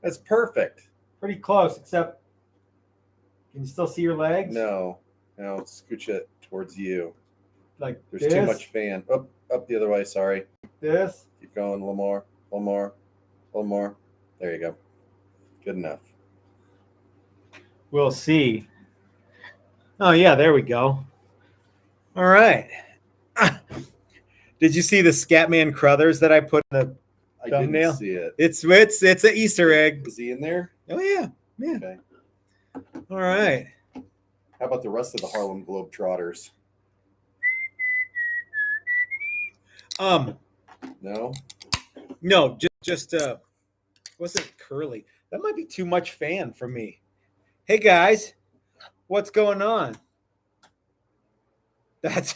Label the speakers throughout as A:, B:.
A: That's perfect.
B: Pretty close, except can you still see your legs?
A: No, scooch it towards you.
B: Like
A: There's
B: this,
A: too much fan. Up the other way. Sorry.
B: this.
A: Keep going. A little more. A little more. A little more. There you go. Good enough.
B: We'll see. Oh yeah, there we go. All right. Did you see the Scatman Crothers that I put in the
A: I
B: thumbnail?
A: didn't see it.
B: It's an Easter egg.
A: Is he in there?
B: Oh yeah.
A: Okay.
B: All right.
A: How about the rest of the Harlem Globetrotters? No.
B: No, just wasn't curly. That might be too much fan for me. Hey guys, what's going on? That's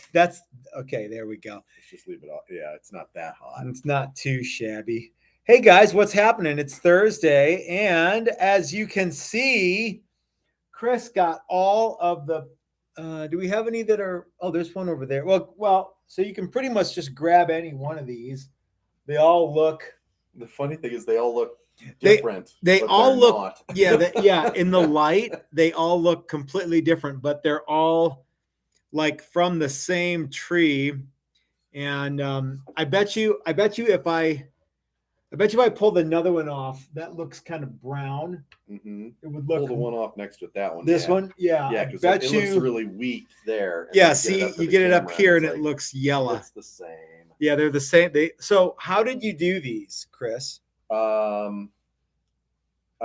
B: okay. There we go.
A: Let's just leave it off. Yeah, it's not that hot.
B: It's not too shabby. Hey guys, what's happening? It's Thursday, and as you can see, Chris got all of the. Do we have any that are? Oh, there's one over there. Well, so you can pretty much just grab any one of these. They all look.
A: The funny thing is, they all look different.
B: They all look. Yeah. In the light, they all look completely different, but they're all like from the same tree. And I bet you if I pulled another one off, that looks kind of brown.
A: Mm-hmm.
B: It would look.
A: Pull the one off next to that one.
B: This one, yeah.
A: Yeah, because it looks really weak there.
B: Yeah, see, you get it up here and it looks yellow.
A: It's the same.
B: Yeah, they're the same. So how did you do these, Chris?
A: I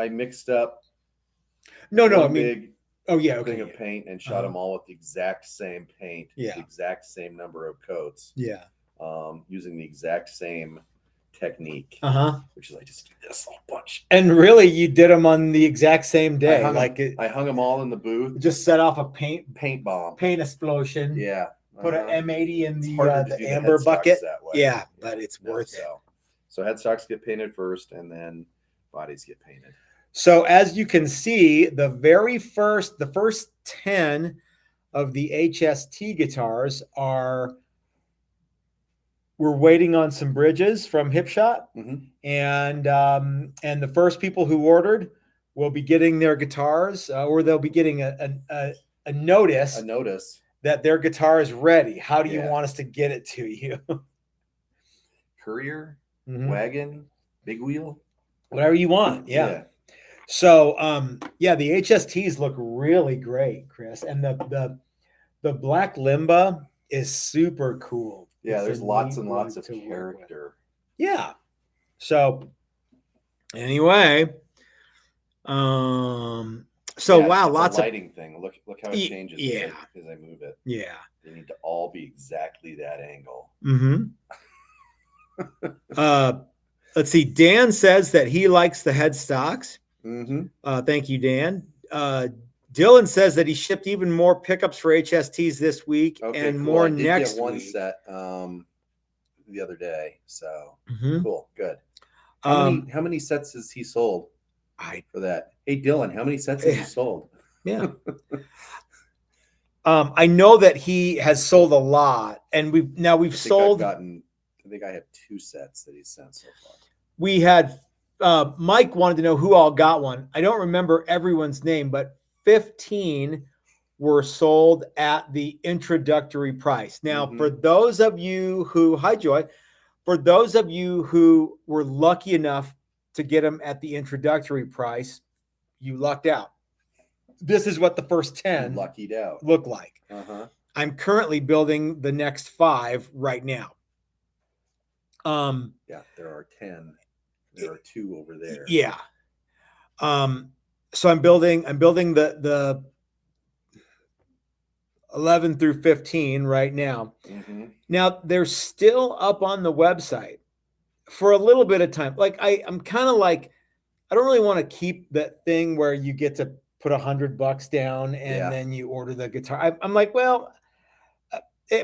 A: mixed up.
B: No, I mean,
A: big thing of paint and shot them all with the exact same paint.
B: Yeah.
A: The exact same number of coats.
B: Yeah.
A: Using the exact same technique. Which is I just do this a whole bunch.
B: And really, you did them on the exact same day.
A: I hung them all in the booth.
B: Just set off a paint
A: bomb.
B: Paint explosion.
A: Yeah.
B: Put an M80 in the amber bucket. Yeah, but it's worth it.
A: So headstocks get painted first, and then bodies get painted.
B: So as you can see, the first 10 of the HST guitars we're waiting on some bridges from Hipshot, and the first people who ordered will be getting their guitars, or they'll be getting a notice.
A: A notice
B: that their guitar is ready. How do you want us to get it to you?
A: Courier, wagon, big wheel,
B: whatever you want. Yeah. So, the HSTs look really great, Chris, and the black Limba is super cool.
A: Yeah, there's lots and lots of character.
B: Yeah. So, anyway, wow, lots
A: of lighting thing. Look how it changes as I move it.
B: Yeah.
A: They need to all be exactly that angle.
B: Let's see. Dan says that he likes the headstocks. Thank you, Dan. Dylan says that he shipped even more pickups for HSTs this week and more next week.
A: I did get one set the other day. So cool. Good. How many sets has he sold? For that. Hey, Dylan, how many sets have you sold?
B: Yeah. I know that he has sold a lot, and we've sold.
A: I think I have 2 sets that he's sent so far.
B: We had Mike wanted to know who all got one. I don't remember everyone's name, but 15 were sold at the introductory price. Now, for those of you who, hi Joy, for those of you who were lucky enough to get them at the introductory price, you lucked out. This is what the first 10
A: luckied out
B: look like. I'm currently building the next 5 right now.
A: There are 10. There are 2 over there.
B: Yeah. So I'm building the 11 through 15 right now. Now they're still up on the website for a little bit of time. Like I'm kind of like, I don't really want to keep that thing where you get to put $100 down and then you order the guitar. I'm like, well,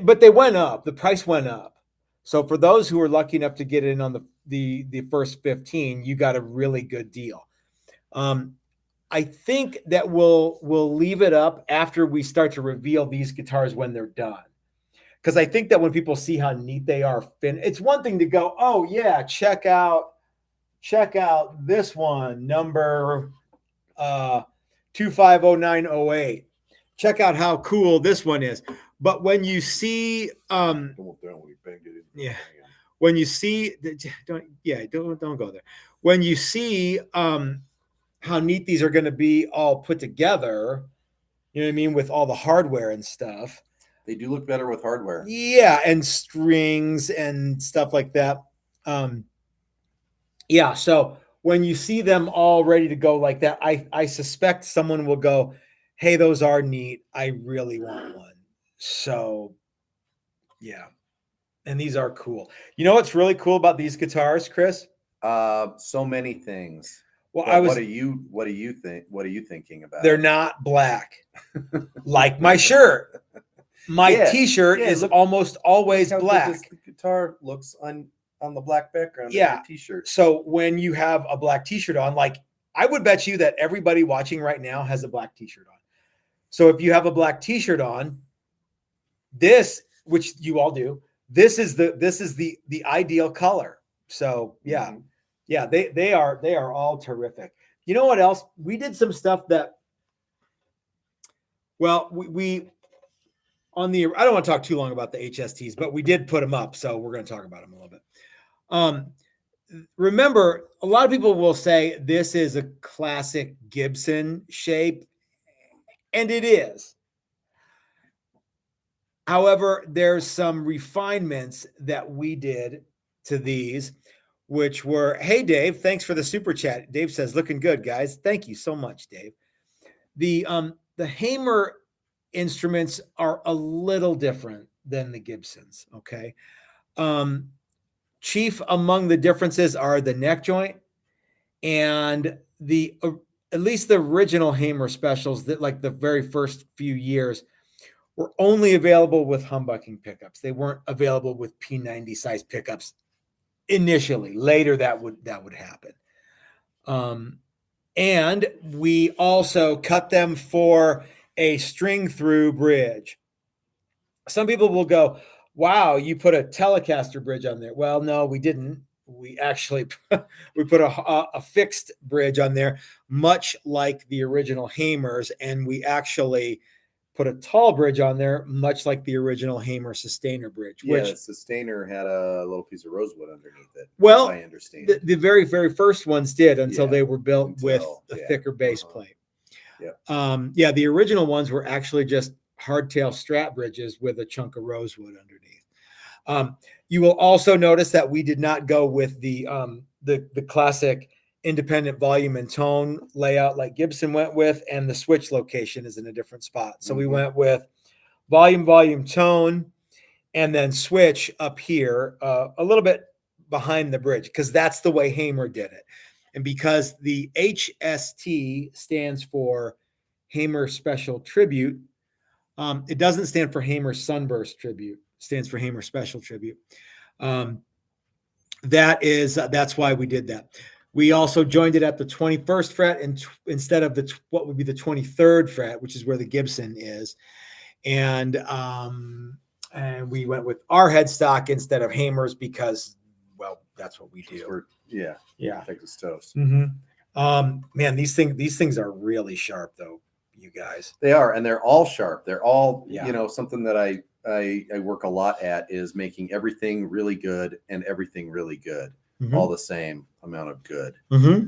B: but they went up. The price went up. So for those who are lucky enough to get in on the first 15, you got a really good deal. I think that we'll leave it up after we start to reveal these guitars when they're done. Because I think that when people see how neat they are, it's one thing to go, oh yeah, check out check out this one, number 250908. Check out how cool this one is. But when you see, when you see, don't go there. When you see how neat these are going to be all put together, you know what I mean, with all the hardware and stuff.
A: They do look better with hardware.
B: Yeah, and strings and stuff like that. Yeah, so when you see them all ready to go like that, I suspect someone will go, hey, those are neat. I really want one. So, yeah. And these are cool. You know what's really cool about these guitars, Chris?
A: So many things. Well, what do you think? What are you thinking about?
B: They're not black. Like my shirt. My t-shirt is almost always black.
A: The guitar looks on the black background of
B: your
A: t-shirt.
B: So when you have a black t-shirt on, like I would bet you that everybody watching right now has a black t-shirt on. So if you have a black t-shirt on, this, which you all do, this is the ideal color. So yeah. Mm-hmm. Yeah, they are all terrific. You know what else? We did some stuff that, well, we on the, I don't want to talk too long about the HSTs, but we did put them up, so we're going to talk about them a little bit. Remember, a lot of people will say this is a classic Gibson shape, and it is. However, there's some refinements that we did to these, which were, hey, Dave, thanks for the super chat. Dave says, looking good, guys. Thank you so much, Dave. The Hamer instruments are a little different than the Gibsons, okay? Chief among the differences are the neck joint and the at least the original Hamer specials that like the very first few years were only available with humbucking pickups. They weren't available with P90 size pickups initially. Later that would happen. And we also cut them for a string through bridge. Some people will go, wow, you put a Telecaster bridge on there. Well, no, we didn't. We actually we put a fixed bridge on there, much like the original Hamers, and we actually put a tall bridge on there, much like the original Hamer Sustainer bridge.
A: Yeah, which, the Sustainer had a little piece of rosewood underneath it.
B: Well,
A: I understand.
B: The very, very first ones did until they were built with a thicker base plate. Yeah. The original ones were actually just hardtail strap bridges with a chunk of rosewood underneath. You will also notice that we did not go with the classic independent volume and tone layout like Gibson went with, and the switch location is in a different spot. So we went with volume, tone, and then switch up here a little bit behind the bridge, because that's the way Hamer did it. And because the HST stands for Hamer Special Tribute, it doesn't stand for Hamer Sunburst Tribute. It stands for Hamer Special Tribute. That's why we did that. We also joined it at the 21st fret instead of what would be the 23rd fret, which is where the Gibson is. And we went with our headstock instead of Hamer's because, well, that's what we do.
A: Yeah. Texas toast.
B: Mm-hmm. Man, these things are really sharp, though, you guys.
A: They are, and they're all sharp. They're all, something that I work a lot at is making everything really good and everything really good. Mm-hmm. All the same amount of good. Mm-hmm.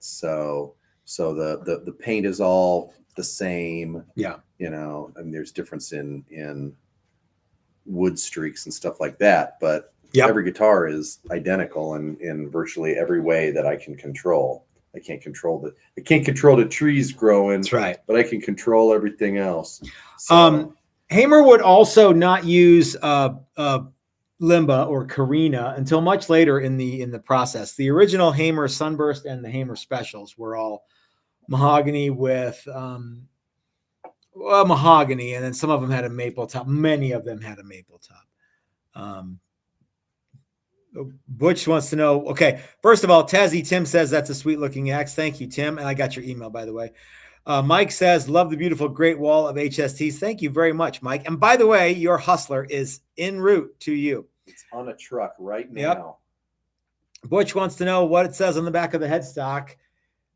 A: So the paint is all the same.
B: Yeah.
A: And there's difference in wood streaks and stuff like that, but every guitar is identical in virtually every way that I can control. I can't control the trees growing.
B: That's right.
A: But I can control everything else. So,
B: Hamer would also not use Limba or Carina until much later in the process. The original Hamer Sunburst and the Hamer Specials were all mahogany with mahogany, and then some of them had a maple top. Many of them had a maple top. Butch wants to know, okay, first of all, Tazzy Tim says that's a sweet looking axe. Thank you, Tim. And I got your email, by the way. Mike says, love the beautiful great wall of HSTs. Thank you very much, Mike. And by the way, your Hustler is en route to you.
A: It's on a truck right now.
B: Butch wants to know what it says on the back of the headstock.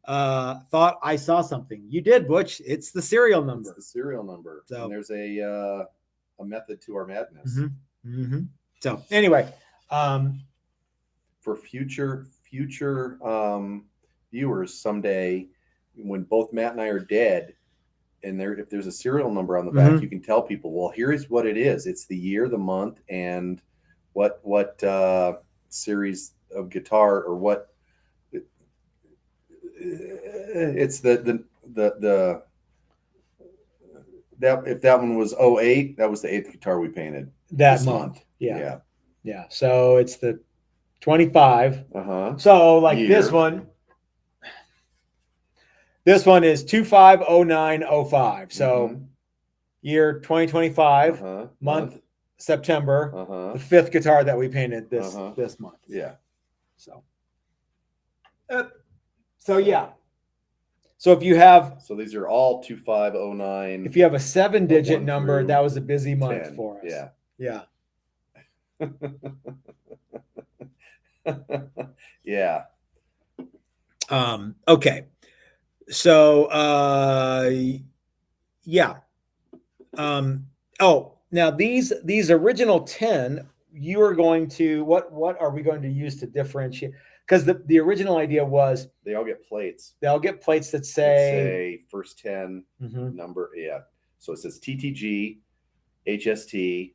B: Thought I saw something. You did, Butch. It's the serial number.
A: It's the serial number.
B: So,
A: and there's a method to our madness.
B: So anyway,
A: for future viewers someday, when both Matt and I are dead, and if there's a serial number on the back, you can tell people, well, here's what it is. It's the year, the month, and what series of guitar, or what it's the that if that one was 08, that was the 8th guitar we painted
B: that month. Yeah. So it's the 25. So like year. This one is 250905. So year 2025, month September, the 5th guitar that we painted this month.
A: Yeah.
B: So yeah. So if you have,
A: so these are all 2509.
B: If you have a 7-digit number, that was a busy month 10. For us.
A: Yeah. Yeah.
B: Okay. So yeah. Now these original 10, you are going to what are we going to use to differentiate? Because the original idea was
A: they all get plates.
B: They all get plates that say
A: first 10 number. Yeah. So it says TTG, HST,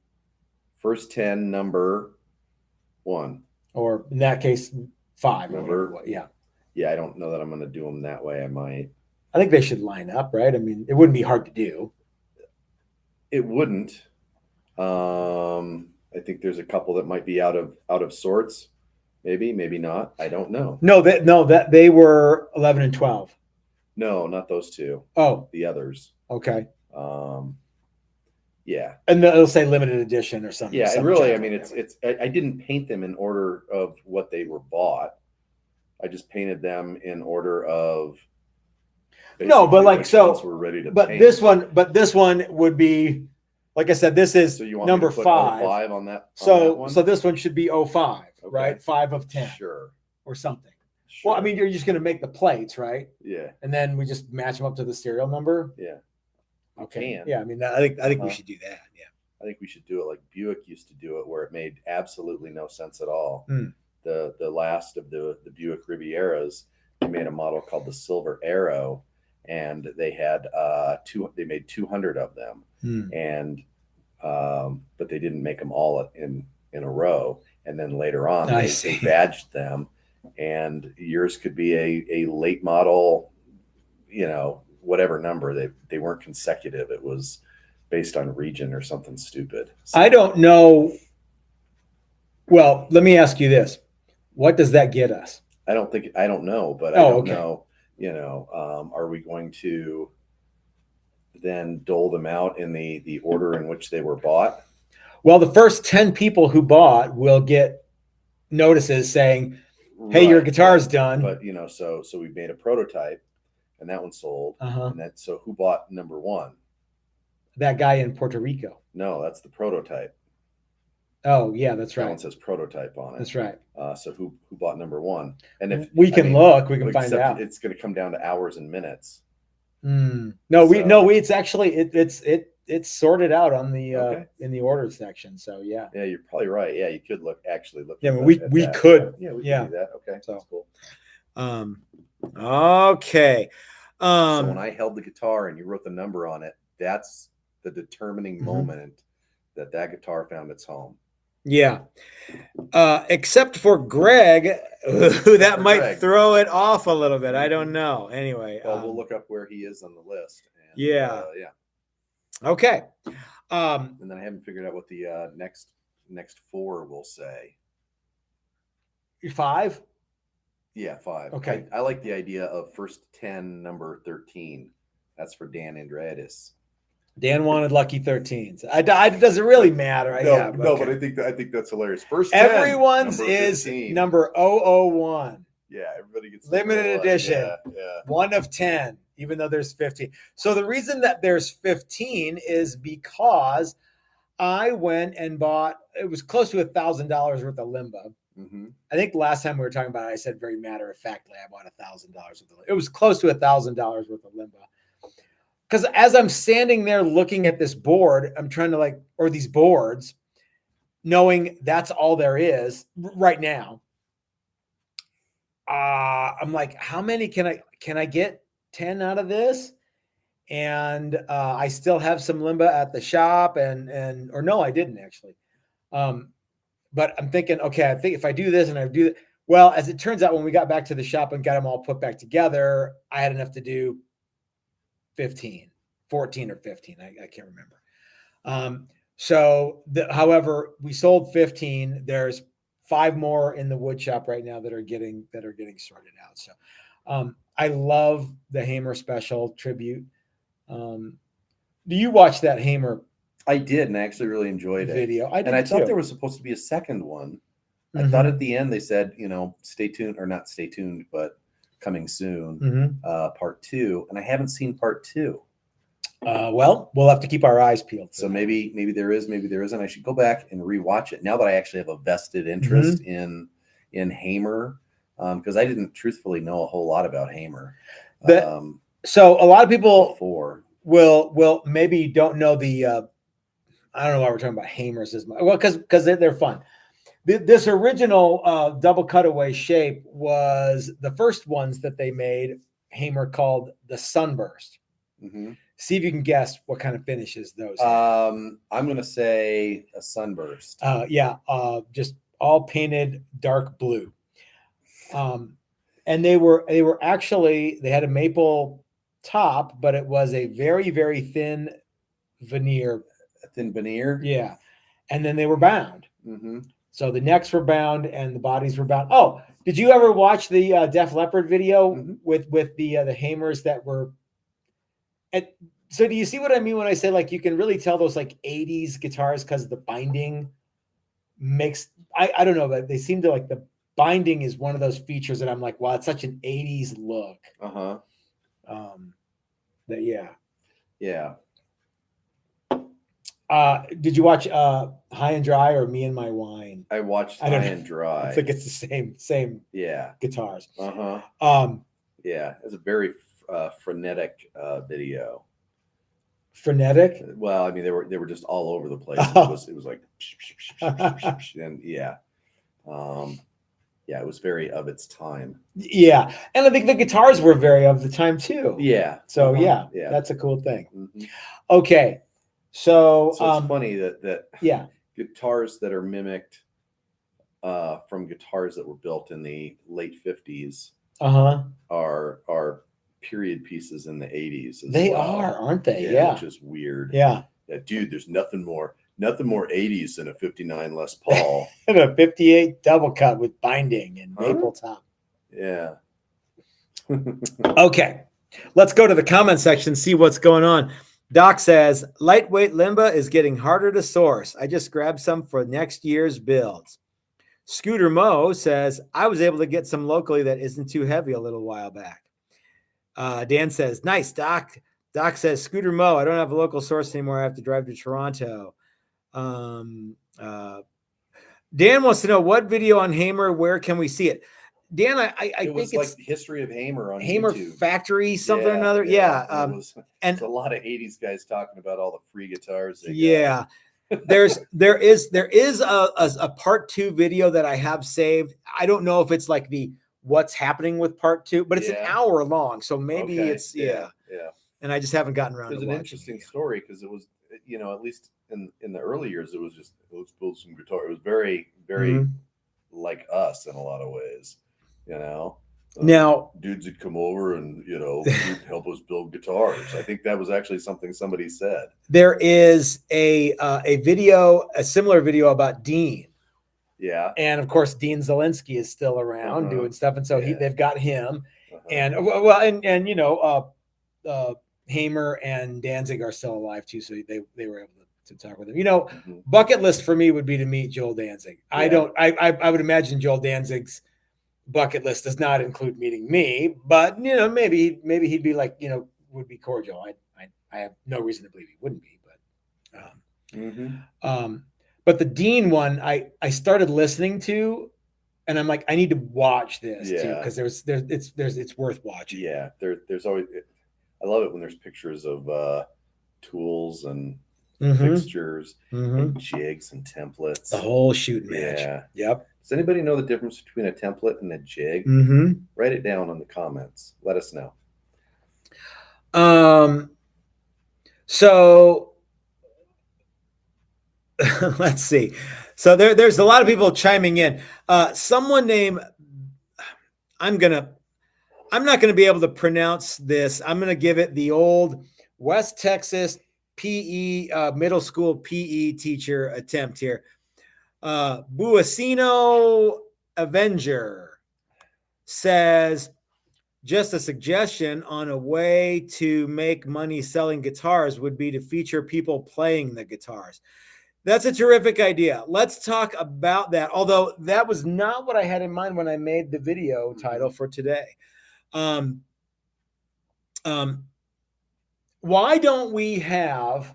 A: first 10 number 1.
B: Or in that case, 5.
A: Number.
B: Yeah.
A: Yeah, I don't know that I'm going to do them that way. I might.
B: I think they should line up, right? I mean, it wouldn't be hard to do.
A: It wouldn't. I think there's a couple that might be out of sorts. Maybe not. I don't know.
B: No, that they were 11 and 12.
A: No, not those two.
B: Oh,
A: the others.
B: Okay.
A: Yeah.
B: And it'll say limited edition or something.
A: Yeah, and really, I mean, it's I didn't paint them in order of what they were bought. I just painted them in order of.
B: No, but like so.
A: We're ready to.
B: But
A: paint.
B: this one would be, like I said, this is number 5.
A: 5 on that.
B: So this one should be 05, right? 5 of 10.
A: Sure.
B: Or something. Sure. Well, I mean, you're just going to make the plates, right?
A: Yeah.
B: And then we just match them up to the serial number.
A: Yeah.
B: Okay. Yeah, I mean, I think we should do that. Yeah.
A: I think we should do it like Buick used to do it, where it made absolutely no sense at all. The last of the Buick Rivieras, they made a model called the Silver Arrow, and they had they made 200 of them, and but they didn't make them all in a row. And then later on, they badged them, and yours could be a late model, whatever number. They weren't consecutive. It was based on region or something stupid. So,
B: I don't know. Well, let me ask you this. What does that get us?
A: I don't know, but I don't know, are we going to then dole them out in the order in which they were bought?
B: Well, the first 10 people who bought will get notices saying, hey, your guitar's done.
A: But, so we made a prototype, and that one sold. And so who bought number 1?
B: That guy in Puerto Rico.
A: No, that's the prototype.
B: Oh, yeah, that's right.
A: That one says prototype on it.
B: That's right.
A: So who bought number 1? And if
B: we can find out.
A: It's going to come down to hours and minutes.
B: It's actually it's sorted out on the in the order section. So yeah.
A: Yeah, you're probably right. Yeah, you could look.
B: Yeah, we could.
A: Yeah, we could do that. Okay,
B: so
A: that's cool.
B: Okay.
A: So when I held the guitar and you wrote the number on it, that's the determining moment that guitar found its home.
B: Yeah. Except for Greg, that might throw it off a little bit. I don't know. Anyway.
A: Well, we'll look up where he is on the list. And,
B: yeah. Okay.
A: And then I haven't figured out what the next 4 will say.
B: 5?
A: Yeah, 5.
B: Okay.
A: I like the idea of first 10, number 13. That's for Dan Andreadis.
B: Dan wanted lucky 13s. It doesn't really matter.
A: But I think that's hilarious. First 10,
B: everyone's is number 001.
A: Yeah, everybody gets
B: limited edition.
A: Yeah.
B: 1 of 10, even though there's 15. So the reason that there's 15 is because I went and bought. It was close to $1,000 worth of Limba. I think the last time we were talking about it, I said very matter of factly, I bought $1,000 worth of, it was close to $1,000 worth of limba. Because as I'm standing there looking at this board, I'm trying to or these boards, knowing that's all there is right now. I'm like, how many can I get 10 out of this? And I still have some limba at the shop or no, I didn't actually. But I'm thinking, okay, I think if I do this and I do that, well, as it turns out, when we got back to the shop and got them all put back together, I had enough to do 14 or 15. I can't remember. However, we sold 15. There's 5 more in the wood shop right now that are getting sorted out. So I love the Hamer special tribute. Do you watch that Hamer?
A: I did, and I actually really enjoyed
B: video.
A: I thought there was supposed to be a second one. I thought at the end they said, stay tuned, or not stay tuned, but coming soon, part 2. And I haven't seen part 2.
B: Well, we'll have to keep our eyes peeled.
A: So maybe there is, maybe there isn't. I should go back and rewatch it now that I actually have a vested interest in Hamer, because I didn't truthfully know a whole lot about Hamer.
B: So a lot of people will maybe don't know the. I don't know why we're talking about Hamers as much. Well, because they're fun. This original double cutaway shape was the first ones that they made. Hamer called the Sunburst. See if you can guess what kind of finishes those.
A: I'm going to say a Sunburst.
B: Just all painted dark blue. And they were actually, they had a maple top, but it was a very, very thin veneer.
A: A thin veneer?
B: Yeah. And then they were bound. So the necks were bound and the bodies were bound. Oh, did you ever watch the Def Leppard video with the Hamers that were? So do you see what I mean when I say you can really tell those 80s guitars because the binding makes, I don't know, but they seem to the binding is one of those features that I'm like, wow, it's such an 80s look.
A: Yeah.
B: Did you watch High and Dry or Me and My Wine?
A: I watched High and Dry.
B: I think it's the same guitars.
A: Yeah, it's a very frenetic video.
B: Frenetic?
A: Well, I mean they were just all over the place. It was like and it was very of its time. Yeah.
B: And I think the guitars were very of the time too.
A: Yeah.
B: So that's a cool thing. Okay. So
A: it's funny that guitars that are mimicked from guitars that were built in the late 50s are period pieces in the 80s.
B: They are, aren't they?
A: Yeah, which is weird.
B: Yeah,
A: dude, there's nothing more 80s than a 59 Les Paul
B: and a 58 double cut with binding and maple top.
A: Yeah.
B: Okay, let's go to the comment section, see what's going on. Doc says, lightweight limba is getting harder to source. I just grabbed some for next year's builds. Scooter Mo says, I was able to get some locally that isn't too heavy a little while back. Dan says, nice, Doc. Doc says, Scooter Mo, I don't have a local source anymore. I have to drive to Toronto. Dan wants to know what video on Hamer, where can we see it? Dan, I think it's
A: the history of Hamer on
B: Hamer
A: YouTube.
B: Factory, something or another.
A: There's a lot of 80s guys talking about all the free guitars.
B: There is a part 2 video that I have saved. I don't know if it's the what's happening with part 2, but it's an hour long. So maybe it's and I just haven't gotten around to watching.
A: It was an interesting story because it was, at least in the early years, it was just, let's build some guitar. It was very, very like us in a lot of ways.
B: Now
A: dudes would come over and help us build guitars. I think that was actually something somebody said.
B: There is a video, a similar video about Dean.
A: Yeah,
B: and of course Dean Zielinski is still around doing stuff, and so they've got him, and Hamer and Danzig are still alive too, so they were able to talk with him. Bucket list for me would be to meet Joel Danzig. I would imagine Joel Danzig's bucket list does not include meeting me, but maybe he'd be would be cordial. I have no reason to believe he wouldn't be, but but the Dean one I started listening to And I'm like, I need to watch this too,
A: Yeah.
B: because it's worth watching.
A: Yeah, there's always. I love it when there's pictures of tools and fixtures and jigs and templates.
B: The whole shooting match.
A: Yeah.
B: Yep.
A: Does anybody know the difference between a template and a jig? Write it down in the comments. Let us know.
B: So let's see. So there's a lot of people chiming in. Someone named, I'm not gonna be able to pronounce this. I'm gonna give it the old West Texas PE middle school PE teacher attempt here. Buasino Avenger says, just a suggestion on a way to make money selling guitars would be to feature people playing the guitars. That's a terrific idea. Let's talk about that. Although that was not what I had in mind when I made the video title for today. Why don't we have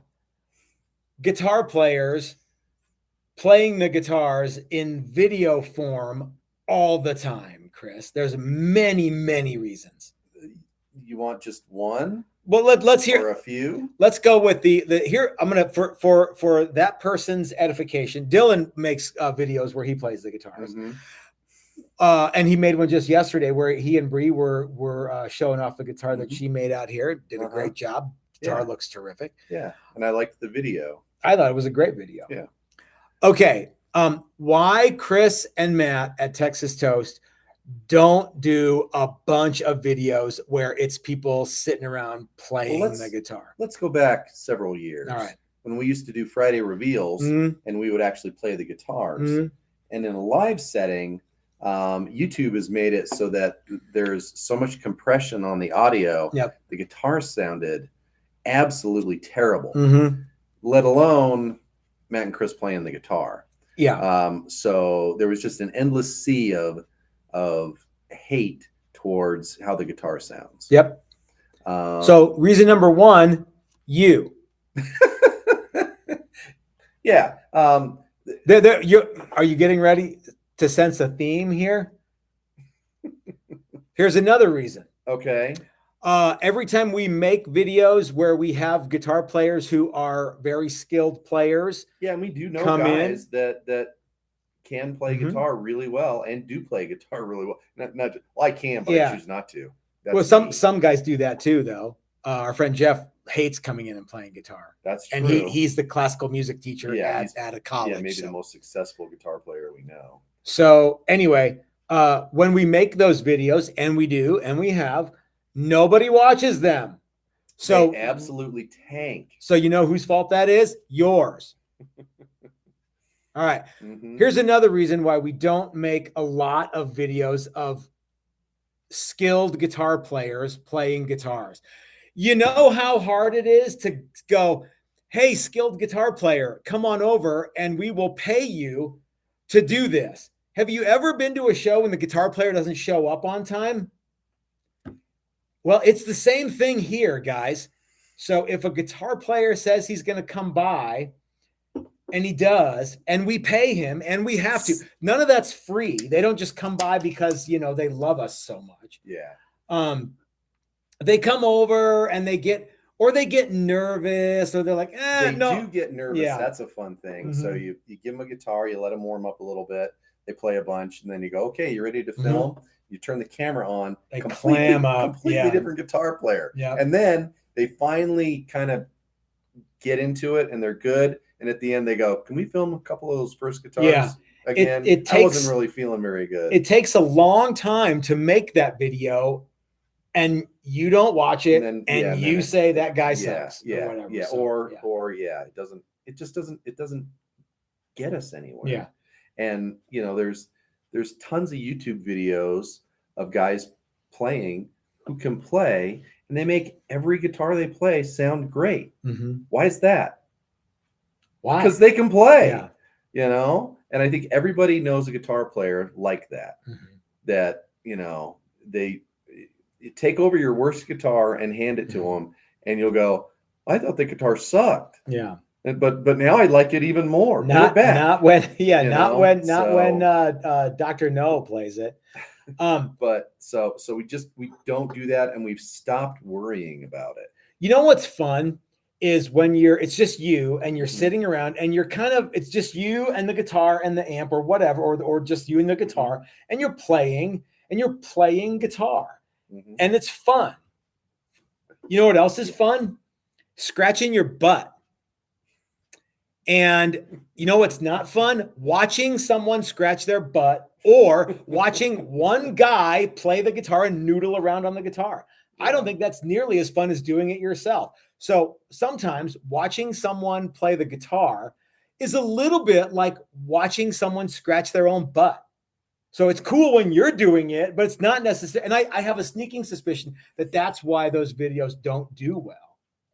B: guitar players playing the guitars in video form all the time, Chris? There's many, many reasons.
A: You want just one?
B: Well, let's hear
A: or a few. Let's
B: go with the here. I'm gonna for that person's edification. Dylan makes videos where he plays the guitars, and he made one just yesterday where he and Bree were showing off the guitar that she made out here. Did a great job. Guitar looks terrific.
A: Yeah, and I liked the video.
B: I thought it was a great video.
A: Yeah.
B: Okay. Why Chris and Matt at Texas Toast don't do a bunch of videos where it's people sitting around playing the guitar?
A: Let's go back several years.
B: All right.
A: When we used to do Friday reveals and we would actually play the guitars. And in a live setting, YouTube has made it so that there's so much compression on the audio.
B: Yep.
A: The guitar sounded absolutely terrible, let alone Matt and Chris playing the guitar.
B: Yeah.
A: So there was just an endless sea of hate towards how the guitar sounds.
B: Yep. So reason number one, you.
A: Yeah.
B: Are you getting ready to sense a theme here? Here's another reason.
A: Okay.
B: Every time we make videos where we have guitar players who are very skilled players.
A: Yeah, and we do know guys that can play guitar really well and do play guitar really well. Not just, well, I can, but I choose not to.
B: That's some guys do that too, though. Our friend Jeff hates coming in and playing guitar.
A: That's true.
B: And he's the classical music teacher at a college.
A: Yeah, maybe the most successful guitar player we know.
B: So anyway, when we make those videos, and we do, and we have, nobody watches them. So
A: they absolutely tank.
B: So you know whose fault that is? Yours. All right. Here's another reason why we don't make a lot of videos of skilled guitar players playing guitars. You know how hard it is to go, hey, skilled guitar player, come on over and we will pay you to do this. Have you ever been to a show when the guitar player doesn't show up on time? Well, it's the same thing here, guys. So if a guitar player says he's going to come by, and he does, and we pay him, and we have to. None of that's free. They don't just come by because, they love us so much.
A: Yeah.
B: They come over and they get nervous, or they're like,
A: they
B: no.
A: do get nervous. Yeah. That's a fun thing. So you give them a guitar, you let them warm up a little bit. They play a bunch, and then you go, okay, you ready to film? You turn the camera on.
B: They clam up.
A: Completely different guitar player.
B: Yeah.
A: And then they finally kind of get into it, and they're good. And at the end, they go, can we film a couple of those first guitars?
B: Yeah.
A: Again, I wasn't really feeling very good.
B: It takes a long time to make that video, and you don't watch it, and you say that guy sucks.
A: Yeah.
B: Or whatever.
A: Yeah.
B: So,
A: it doesn't get us anywhere.
B: Yeah.
A: And there's tons of YouTube videos of guys playing who can play, and they make every guitar they play sound great. Why is that?
B: Why?
A: Because they can play, and I think everybody knows a guitar player like that, that, they take over your worst guitar and hand it to them, and you'll go, I thought the guitar sucked.
B: Yeah.
A: But now I like it even more.
B: Not when
A: So
B: Dr. No plays it.
A: But so we don't do that, and we've stopped worrying about it.
B: You know what's fun is when it's just you and you're sitting around and you're it's just you and the guitar and the amp or whatever, or just you and the guitar, and you're playing guitar, and it's fun. You know what else is fun? Scratching your butt. And you know what's not fun? Watching someone scratch their butt or watching one guy play the guitar and noodle around on the guitar. I don't think that's nearly as fun as doing it yourself. So sometimes watching someone play the guitar is a little bit like watching someone scratch their own butt. So it's cool when you're doing it, but it's not necessary. And I have a sneaking suspicion that that's why those videos don't do well.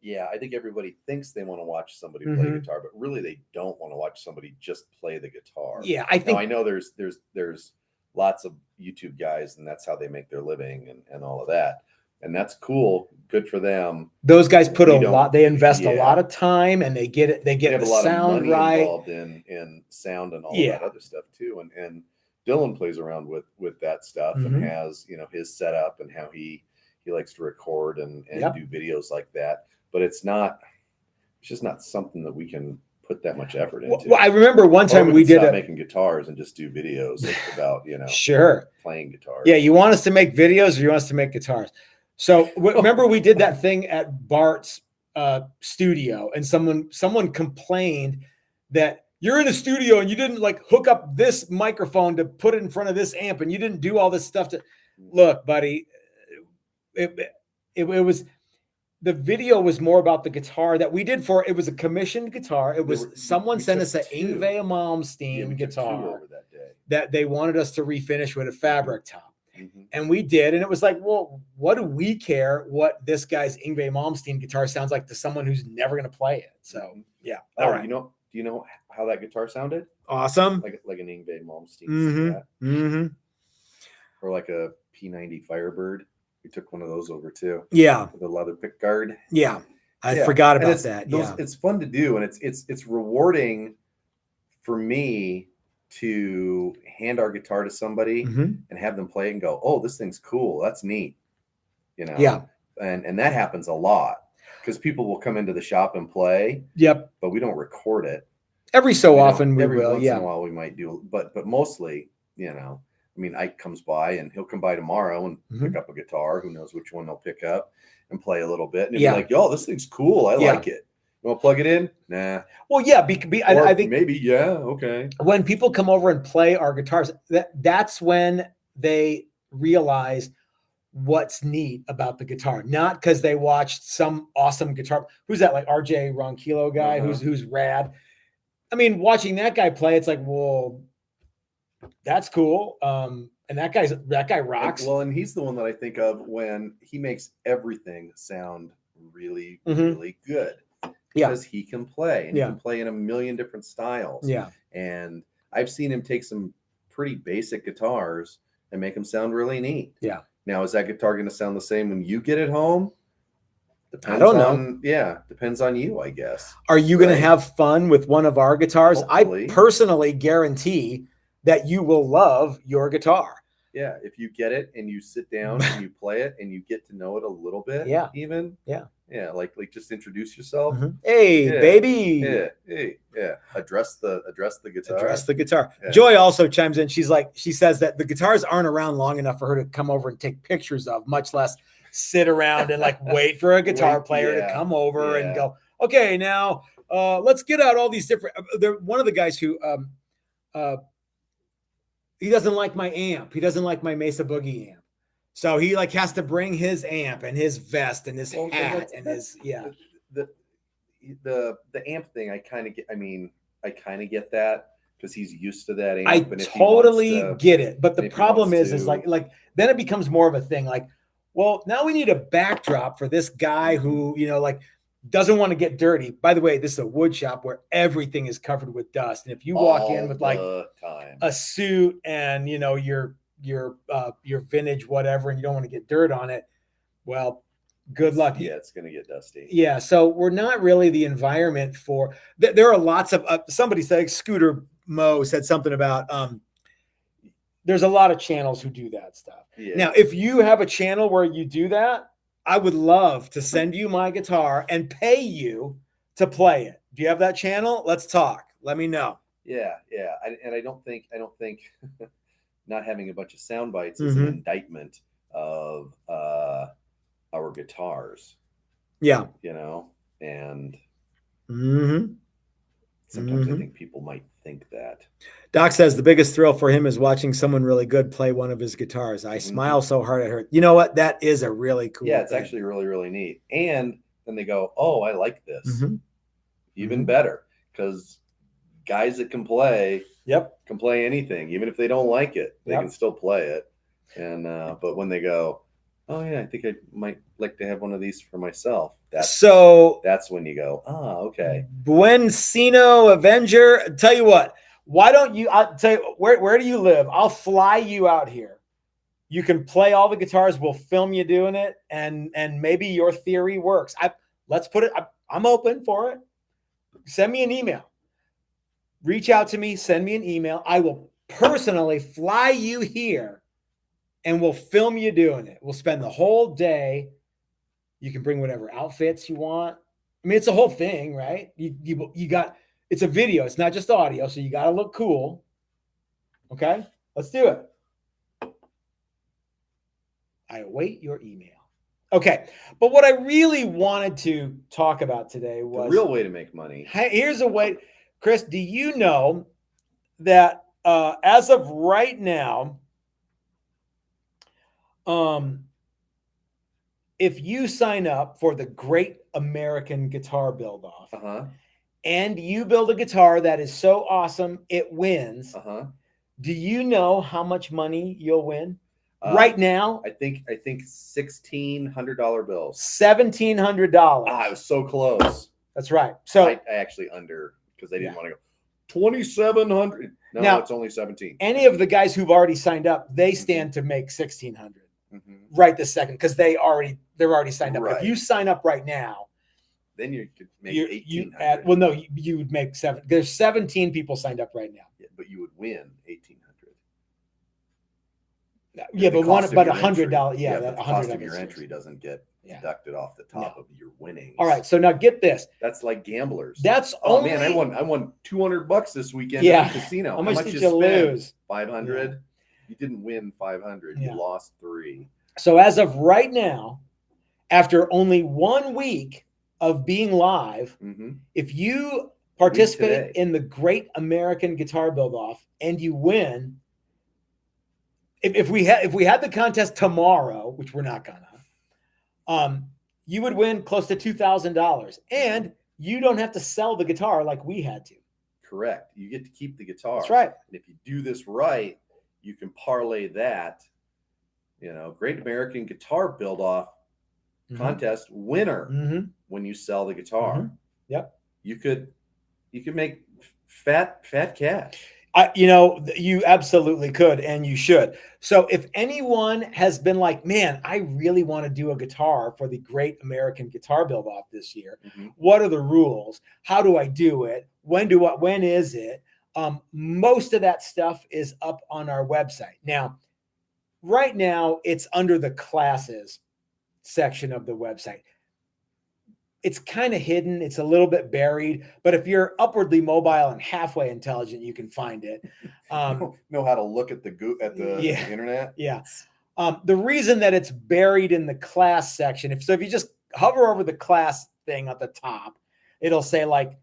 A: Yeah, I think everybody thinks they want to watch somebody play guitar, but really they don't want to watch somebody just play the guitar.
B: Yeah, I think.
A: Now, I know there's lots of YouTube guys, and that's how they make their living and all of that. And that's cool. Good for them.
B: Those guys put a lot. They invest a lot of time, and they get it. They get the sound right.
A: Involved in sound and all that other stuff too. And Dylan plays around with that stuff and has his setup and how he likes to record and do videos like that. But it's just not something that we can put that much effort into.
B: Well, I remember one time we did
A: making guitars and just do videos about playing guitars.
B: Yeah, you want us to make videos or you want us to make guitars? So remember we did that thing at Bart's studio, and someone complained that you're in a studio and you didn't hook up this microphone to put it in front of this amp, and you didn't do all this stuff to look, buddy. It was. The video was more about the guitar that we did it was a commissioned guitar. It was someone sent us an Yngwie Malmsteen guitar that they wanted us to refinish with a fabric top. And we did. And it was like, well, what do we care what this guy's Yngwie Malmsteen guitar sounds like to someone who's never going to play it? So, yeah.
A: All right. Do you know how that guitar sounded?
B: Awesome.
A: Like an Yngwie Malmsteen. Or like a P90 Firebird. We took one of those over too.
B: Yeah.
A: With a leather pick guard.
B: Yeah. I forgot about that.
A: It's fun to do. And it's rewarding for me to hand our guitar to somebody and have them play it and go, oh, this thing's cool. That's neat.
B: Yeah.
A: And that happens a lot because people will come into the shop and play.
B: Yep.
A: But we don't record it.
B: Every so often we will.
A: Once in a while we might do, but mostly, Ike comes by and he'll come by tomorrow and pick up a guitar. Who knows which one they'll pick up and play a little bit. And he'll be like, yo, this thing's cool. I like it. You want to plug it in? Nah.
B: Well, yeah. I think
A: maybe, yeah. Okay.
B: When people come over and play our guitars, that's when they realize what's neat about the guitar. Not because they watched some awesome guitar. Who's that? Like RJ Ronquillo guy who's rad. I mean, watching that guy play, it's like, well, that's cool. And that guy rocks.
A: And he's the one that I think of when he makes everything sound really, really good. Because he can play and he can play in a million different styles. Yeah. And I've seen him take some pretty basic guitars and make them sound really neat. Yeah. Now, is that guitar going to sound the same when you get it home? Depends
B: I don't know.
A: Yeah, depends on you, I guess.
B: Are you going to have fun with one of our guitars?
A: Hopefully.
B: I personally guarantee that you will love your guitar.
A: Yeah, if you get it and you sit down and you play it and you get to know it a little bit, even. Yeah. Yeah, like just introduce yourself.
B: Hey, baby.
A: Yeah. Address the guitar.
B: Address the guitar. Yeah. Joy also chimes in. She says that the guitars aren't around long enough for her to come over and take pictures of, much less sit around and wait for a guitar player to come over and go, okay, now let's get out all these different. One of the guys who he doesn't like my amp. He doesn't like my Mesa Boogie amp. So he has to bring his amp and his vest and his hat and his
A: the amp thing. I kind of get. I mean, I kind of get that because he's used to that amp.
B: I totally get it. But the problem is like then it becomes more of a thing. Like, well, now we need a backdrop for this guy who doesn't want to get dirty. By the way, this is a wood shop where everything is covered with dust, and if you walk in with a suit and your vintage whatever, and you don't want to get dirt on it, well, good luck.
A: Yeah, it's going to get dusty.
B: Yeah, so we're not really the environment for. There are lots of. Somebody said Scooter Mo said something about. There's a lot of channels who do that stuff.
A: Yeah.
B: Now, if you have a channel where you do that, I would love to send you my guitar and pay you to play it. Do you have that channel? Let's talk. Let me know.
A: Yeah. I don't think not having a bunch of sound bites is an indictment of our guitars.
B: Yeah.
A: And sometimes I think people might think that.
B: Doc says the biggest thrill for him is watching someone really good play one of his guitars. I smile so hard it hurts. You know what? That is a really cool
A: Yeah, it's
B: thing.
A: actually really, really neat. And then they go, oh, I like this. Even better. Because guys that can play can play anything. Even if they don't like it, they can still play it. And but when they go, oh yeah, I think I might like to have one of these for myself. That's when you go, okay.
B: Buencino Avenger. Tell you what, why don't you? I'll tell you where do you live? I'll fly you out here. You can play all the guitars. We'll film you doing it, and maybe your theory works. Let's put it. I'm open for it. Send me an email. Reach out to me. Send me an email. I will personally fly you here. And we'll film you doing it. We'll spend the whole day. You can bring whatever outfits you want. I mean, it's a whole thing, right? You got, it's a video. It's not just audio. So you got to look cool. Okay, let's do it. I await your email. Okay. But what I really wanted to talk about today was
A: the real way to make money.
B: Here's a way. Chris, do you know that as of right now, if you sign up for the Great American Guitar Buildoff and you build a guitar that is so awesome it wins, do you know how much money you'll win? Right now,
A: I think $1,600 bills.
B: $1,700.
A: I was so close.
B: That's right. So
A: I actually under because they didn't want to go 2,700. No,
B: now,
A: it's only 17.
B: Any of the guys who've already signed up, they stand to make 1,600 right this second because they're already signed up. If you sign up right now,
A: then you could make 1,800.
B: No, you would make seven. There's 17 people signed up right now.
A: Yeah, but you would win 1,800.
B: Yeah, but $100. Yeah,
A: the cost of your entry doesn't get deducted off the top of your winnings.
B: All right, so now get this.
A: That's like gamblers.
B: That's
A: man, I won $200 this weekend at the casino.
B: How much did you lose?
A: 500. Yeah. You didn't win 500. You lost 3.
B: So as of right now, after only 1 week of being live, if you participate in the Great American Guitar Buildoff and you win, if we had the contest tomorrow, which we're not gonna, you would win close to $2,000, and you don't have to sell the guitar like we had to.
A: Correct. You get to keep the guitar.
B: That's right.
A: And if you do this right, you can parlay that. Great American Guitar Buildoff contest winner when you sell the guitar.
B: Yep.
A: You could make fat cash.
B: You absolutely could, and you should. So if anyone has been like, man, I really want to do a guitar for the Great American Guitar Buildoff this year. What are the rules? How do I do it? When is it? Most of that stuff is up on our website. Now, right now, it's under the classes section of the website. It's kind of hidden. It's a little bit buried, but if you're upwardly mobile and halfway intelligent, you can find it.
A: Know how to look at the internet.
B: Yeah. The reason that it's buried in the class section, if you just hover over the class thing at the top, it'll say like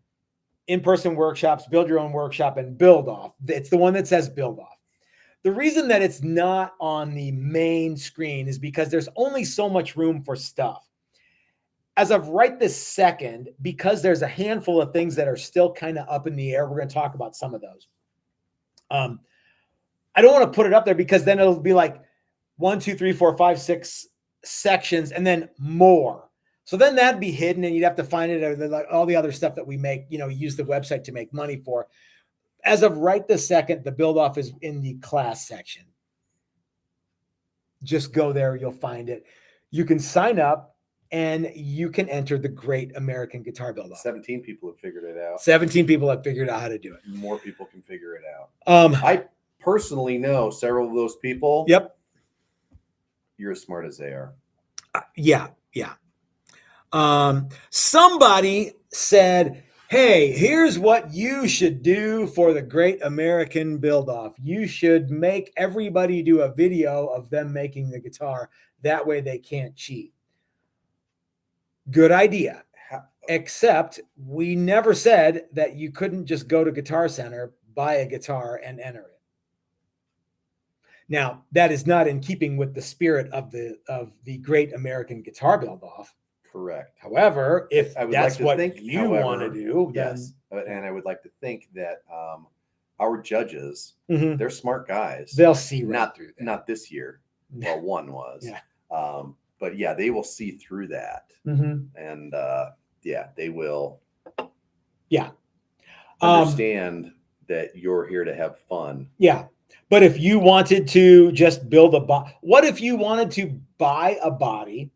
B: in-person workshops, build your own workshop, and Buildoff. It's the one that says Buildoff. The reason that it's not on the main screen is because there's only so much room for stuff. As of right this second, because there's a handful of things that are still kind of up in the air, we're going to talk about some of those. I don't want to put it up there because then it'll be like 1, 2, 3, 4, 5, 6 sections and then more. So then that'd be hidden and you'd have to find it, or like all the other stuff that we make, use the website to make money for. As of right this second, the Buildoff is in the class section. Just go there, you'll find it. You can sign up and you can enter the Great American Guitar Buildoff.
A: 17 people have figured it out.
B: 17 people have figured out how to do it.
A: More people can figure it out. I personally know several of those people.
B: Yep.
A: You're as smart as they are.
B: Yeah. Somebody said, hey, here's what you should do for the Great American Buildoff. You should make everybody do a video of them making the guitar. That way they can't cheat. Good idea. Except we never said that you couldn't just go to Guitar Center, buy a guitar, and enter it. Now, that is not in keeping with the spirit of the Great American Guitar Buildoff.
A: Correct.
B: However, if that's what you want to do,
A: yes. And I would like to think that our judges, they're smart guys.
B: They'll see right through that.
A: Not this year. Well, one was.
B: Yeah.
A: But yeah, they will see through that. And yeah, they will.
B: Yeah.
A: Understand that you're here to have fun.
B: Yeah. But if you wanted to just build a body, what if you wanted to buy a body,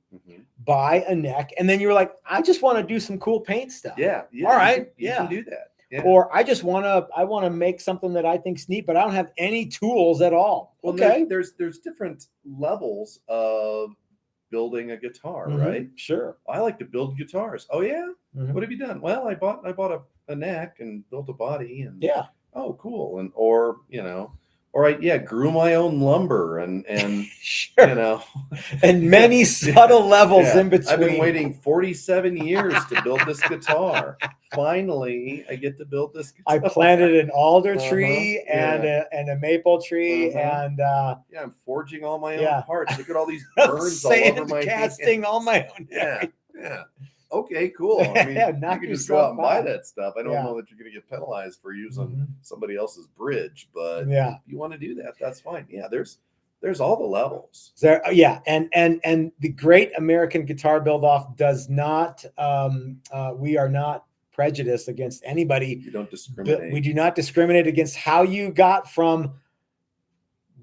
B: buy a neck, and then you were like, I just want to do some cool paint stuff.
A: Yeah.
B: All right.
A: You can do that. Yeah.
B: Or I want to make something that I think's neat, but I don't have any tools at all.
A: Well,
B: okay.
A: There's different levels of building a guitar, right?
B: Sure.
A: I like to build guitars. Oh yeah. What have you done? Well, I bought a neck and built a body, and oh cool. And or I grew my own lumber and
B: sure. And many subtle levels in between.
A: I've been waiting 47 years to build this guitar. Finally, I get to build this guitar.
B: I planted an alder tree and a maple tree and
A: I'm forging all my own parts. Look at all these burns all over my
B: casting all my own.
A: Yeah. Okay, cool. I mean, you can just go out and buy that stuff. I don't know that you're going to get penalized for using somebody else's bridge, but if you want to do that, that's fine. Yeah, there's all the levels.
B: And the Great American Guitar Buildoff does not. We are not prejudiced against anybody.
A: You don't discriminate.
B: We do not discriminate against how you got from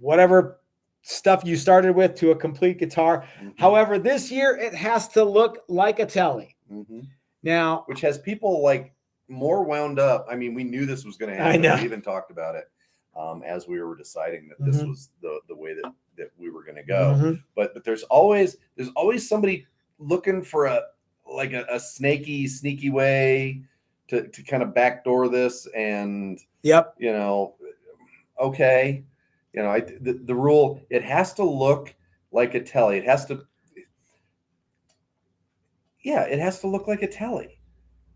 B: whatever stuff you started with to a complete guitar. However, this year it has to look like a telly. Now,
A: which has people like more wound up. I mean, we knew this was going to happen. We even talked about it as we were deciding that this was the way that we were going to go. But there's always somebody looking for a sneaky way to kind of backdoor this. And okay. The rule, it has to look like a telly. It has to look like a telly.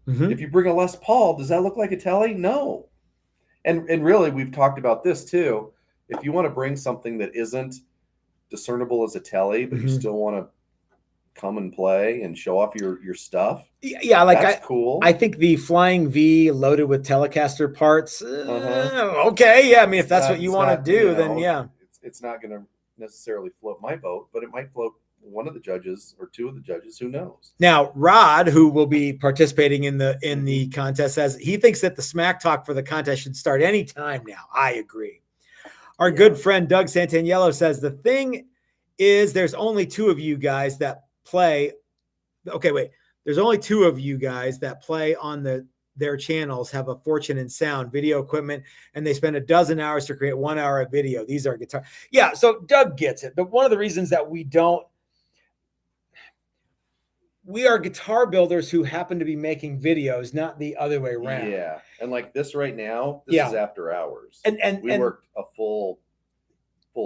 A: If you bring a Les Paul, does that look like a telly? No. And really, we've talked about this too. If you want to bring something that isn't discernible as a telly, but you still want to come and play and show off your stuff.
B: Yeah, like
A: that's cool.
B: I think the Flying V loaded with Telecaster parts. Okay, yeah. I mean, if that's what you want to do, then yeah.
A: It's not going to necessarily float my boat, but it might float one of the judges or two of the judges. Who knows?
B: Now, Rod, who will be participating in the contest, says he thinks that the smack talk for the contest should start any time now. I agree. Our good friend Doug Santaniello says the thing is there's only two of you guys that play. Okay, wait. There's only two of you guys that play on their channels, have a fortune in sound, video equipment, and they spend 12 hours to create 1 hour of video. These are guitar. Yeah, so Doug gets it. But one of the reasons that we are guitar builders who happen to be making videos, not the other way around.
A: Yeah. And like this right now, this is after hours.
B: And
A: we worked a full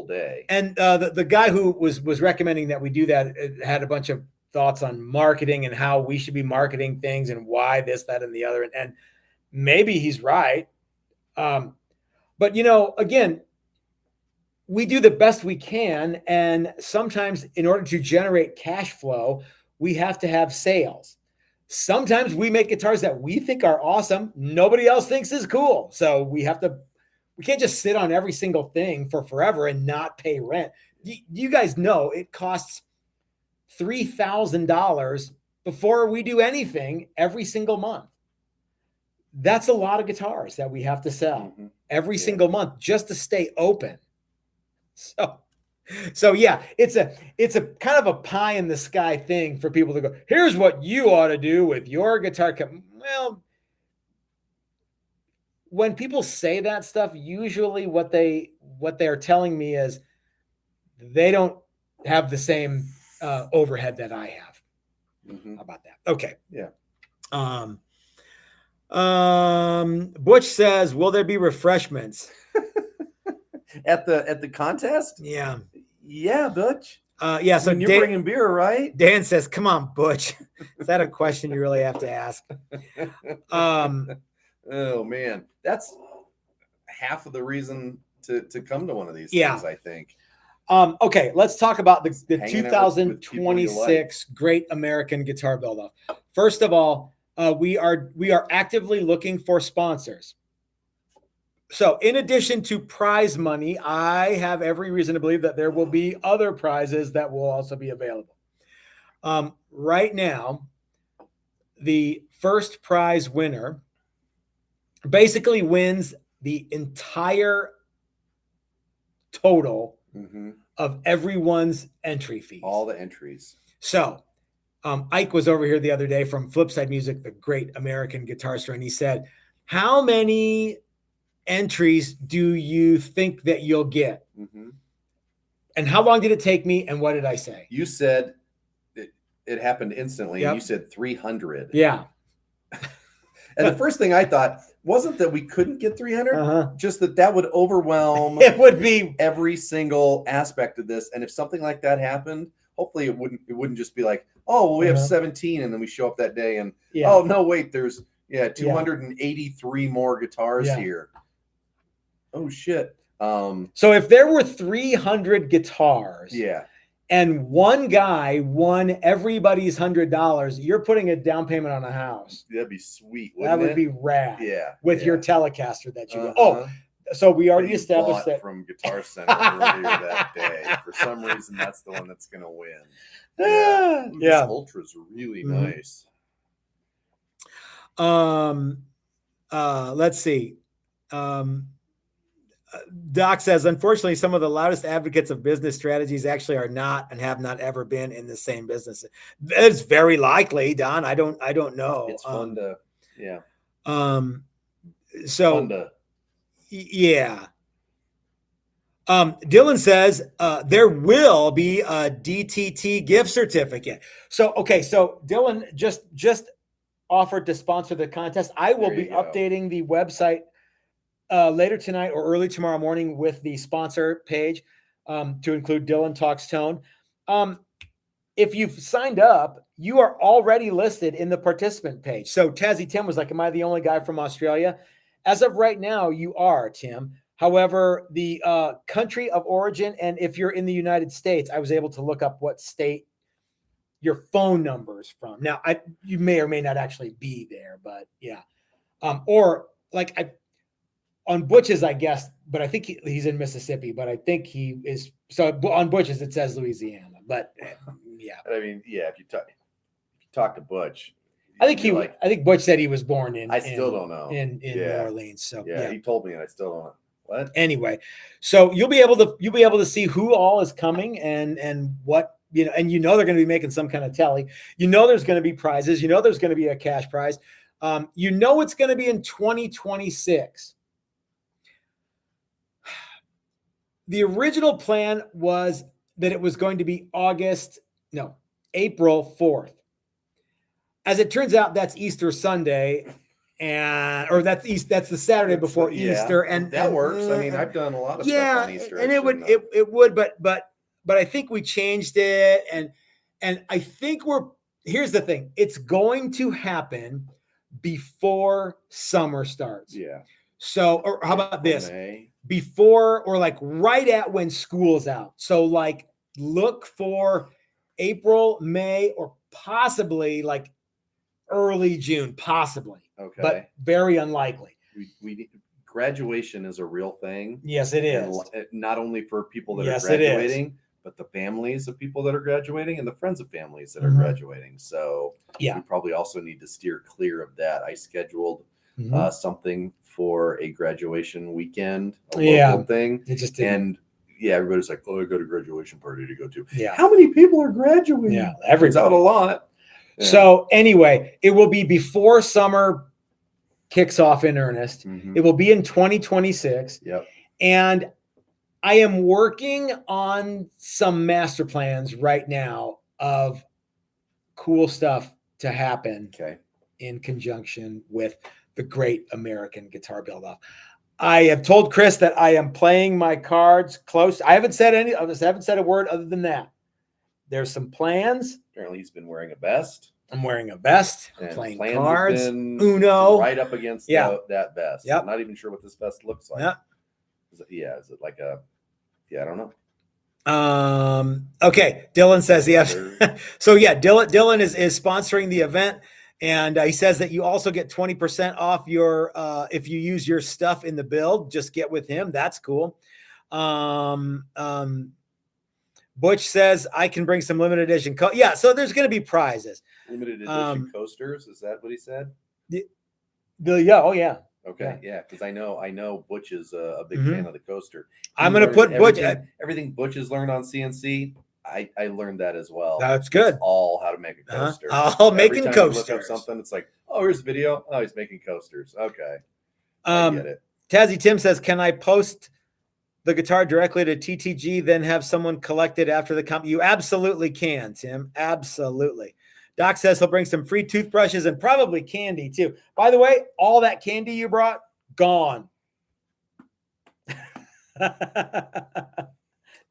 A: day.
B: And the guy who was recommending that we do that had a bunch of thoughts on marketing and how we should be marketing things and why this, that, and the other. And maybe he's right. But again, we do the best we can. And sometimes in order to generate cash flow, we have to have sales. Sometimes we make guitars that we think are awesome. Nobody else thinks is cool. So we can't just sit on every single thing for forever and not pay rent. You guys know it costs $3,000 before we do anything every single month. That's a lot of guitars that we have to sell every single month just to stay open. So So yeah, it's a kind of a pie in the sky thing for people to go, here's what you ought to do with your guitar. Well, when people say that stuff, usually what they are telling me is they don't have the same overhead that I have. How about that? Okay.
A: Yeah.
B: Butch says, will there be refreshments
A: at the contest?
B: Yeah.
A: Yeah, Butch.
B: Yeah. So
A: you're bringing beer, right?
B: Dan says, come on, Butch. Is that a question you really have to ask?
A: Oh man, that's half of the reason to come to one of these things, I think.
B: Okay, let's talk about the 2026
A: like.
B: Great American Guitar Buildoff. First of all, we are actively looking for sponsors. So in addition to prize money, I have every reason to believe that there will be other prizes that will also be available. Right now, the first prize winner basically wins the entire total of everyone's entry fees.
A: All the entries.
B: So Ike was over here the other day from Flipside Music, the Great American Guitar Store, and he said, how many entries do you think that you'll get? And how long did it take me? And what did I say?
A: You said it happened instantly. Yep. And you said 300.
B: Yeah.
A: And the first thing I thought wasn't that we couldn't get 300, just that would overwhelm
B: it would be
A: every single aspect of this. And if something like that happened, hopefully it wouldn't just be like, oh, well, we have 17 and then we show up that day and oh no, wait, there's 283 more guitars here. Oh shit.
B: So if there were 300 guitars, and one guy won everybody's $100, you're putting a down payment on a house.
A: That'd be sweet.
B: That would be rad.
A: Yeah.
B: With your Telecaster that you Oh, so we already established that
A: from Guitar Center earlier that day. For some reason, that's the one that's going to win. Yeah. This Ultra's really nice.
B: Let's see. Doc says, unfortunately, some of the loudest advocates of business strategies actually are not and have not ever been in the same business. It's very likely, Don. I don't know.
A: It's fun to,
B: so
A: fun to,
B: Dylan says there will be a DTT gift certificate. So so Dylan just offered to sponsor the contest. I will be updating the website later tonight or early tomorrow morning with the sponsor page to include Dylan Talks Tone. If you've signed up, you are already listed in the participant page. So Tazzy Tim was like, am I the only guy from Australia? As of right now, you are, Tim. However, the country of origin, and if you're in the United States, I was able to look up what state your phone number is from. Now, you may or may not actually be there, but or like on Butch's, I guess, but I think he's in Mississippi, but I think he is. So on Butch's, it says Louisiana, but
A: I mean, if you talk to Butch,
B: I think Butch said he was born in.
A: I still don't know
B: in New Orleans. So
A: he told me, and I still don't know. What?
B: Anyway, so you'll be able to see who all is coming and what and they're going to be making some kind of tally. There's going to be prizes. There's going to be a cash prize. It's going to be in 2026. The original plan was that it was going to be April 4th. As it turns out, that's Easter Sunday, that's the Saturday before Easter, and
A: that works. I mean, I've done a lot of stuff on Easter,
B: and it would, but I think we changed it, and I think here's the thing: it's going to happen before summer starts.
A: Yeah.
B: So, or how about this?
A: May.
B: Before or like right at when school's out. So like look for April, May, or possibly like early June, possibly.
A: Okay.
B: But very unlikely.
A: We graduation is a real thing.
B: Yes, it is.
A: And not only for people that are graduating, but the families of people that are graduating and the friends of families that are graduating. So we probably also need to steer clear of that. I scheduled something for a graduation weekend, a local thing.
B: It just
A: and everybody's like, oh, I got a graduation party to go to.
B: Yeah.
A: How many people are graduating?
B: Yeah,
A: everybody's out a lot. Yeah.
B: So anyway, it will be before summer kicks off in earnest. It will be in 2026.
A: Yep.
B: And I am working on some master plans right now of cool stuff to happen in conjunction with the Great American Guitar Buildoff. I have told Chris that I am playing my cards close. I haven't said a word other than that. There's some plans.
A: Apparently he's been wearing a vest.
B: I'm wearing a vest. I'm playing cards.
A: Uno. Right up against that vest.
B: Yep.
A: I'm not even sure what this vest looks like.
B: Yep.
A: Is it like a, I don't know.
B: Okay. Dylan says yes. So Dylan is sponsoring the event. And he says that you also get 20% off your, if you use your stuff in the build, just get with him. That's cool. Butch says I can bring some limited edition. So there's going to be prizes.
A: Limited edition coasters. Is that what he said?
B: Oh yeah.
A: Okay. Yeah. Cause I know Butch is a big fan of the coaster.
B: I'm going to put Butch.
A: Everything Butch has learned on CNC. I learned that as well.
B: That's good.
A: It's all how to make a coaster.
B: Making coasters.
A: Look up something. It's like, oh, here's a video. Oh, he's making coasters. Okay. I get it.
B: Tazzy Tim says, can I post the guitar directly to TTG, then have someone collect it after the comp? You absolutely can, Tim. Absolutely. Doc says he'll bring some free toothbrushes and probably candy too. By the way, all that candy you brought, gone.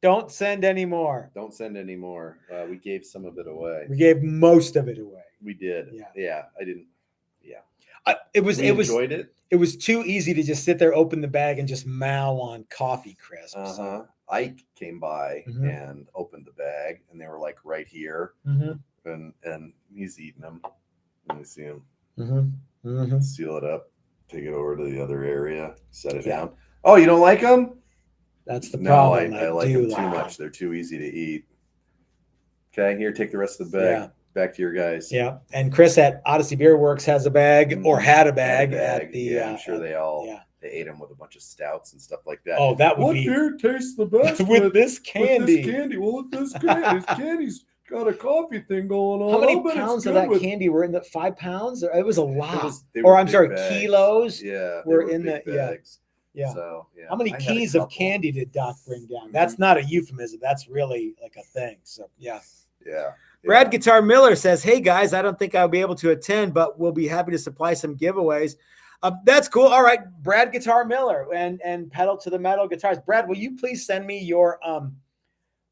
B: Don't send any more.
A: Don't send any more. We gave some of it away.
B: We gave most of it away.
A: We did. Yeah. I didn't. Yeah.
B: Enjoyed it. It was too easy to just sit there, open the bag, and just mow on coffee crisps.
A: Ike came by and opened the bag, and they were like right here, and he's eating them. Let me see him. Seal it up. Take it over to the other area. Set it down. Oh, you don't like them?
B: That's the problem.
A: I like them too much. They're too easy to eat. Okay, here, take the rest of the bag.
B: Yeah.
A: Back to your guys.
B: Yeah, and Chris at Odyssey Beer Works has a bag or had a bag at the.
A: I'm sure they ate them with a bunch of stouts and stuff like that.
B: Oh, that would
A: what
B: be.
A: What beer tastes the best
B: with this candy?
A: With this candy. Well, with this candy, this candy's got a coffee thing going on.
B: How many pounds of that candy were in the 5 pounds? It was a lot.
A: Bags.
B: Kilos.
A: Yeah,
B: were in the
A: bags.
B: Yeah.
A: So,
B: how many keys of candy did Doc bring down? That's not a euphemism. That's really like a thing. So yeah. Brad Guitar Miller says, hey guys, I don't think I'll be able to attend, but we'll be happy to supply some giveaways. That's cool. All right, Brad Guitar Miller and Pedal to the Metal Guitars. Brad, will you please send me your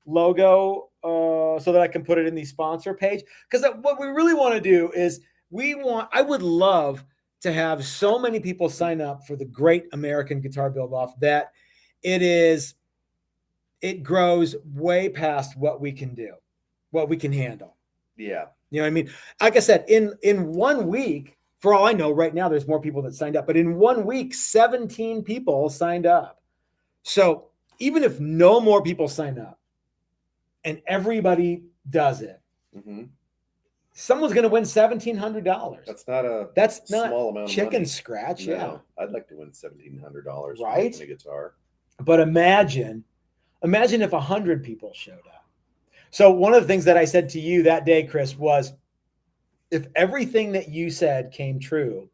B: logo so that I can put it in the sponsor page? Because what we really want to do is I would love to have so many people sign up for the Great American Guitar Buildoff that it grows way past what we can do, what we can handle.
A: Yeah.
B: You know what I mean? Like I said, in 1 week, for all I know, right now, there's more people that signed up, but in 1 week, 17 people signed up. So even if no more people sign up and everybody does it, someone's going to win $1,700.
A: That's not small amount of
B: chicken
A: money.
B: Scratch.
A: No,
B: Yeah.
A: I'd like to win $1,700
B: right?
A: for a guitar.
B: But imagine if 100 people showed up. So one of the things that I said to you that day, Chris, was if everything that you said came true,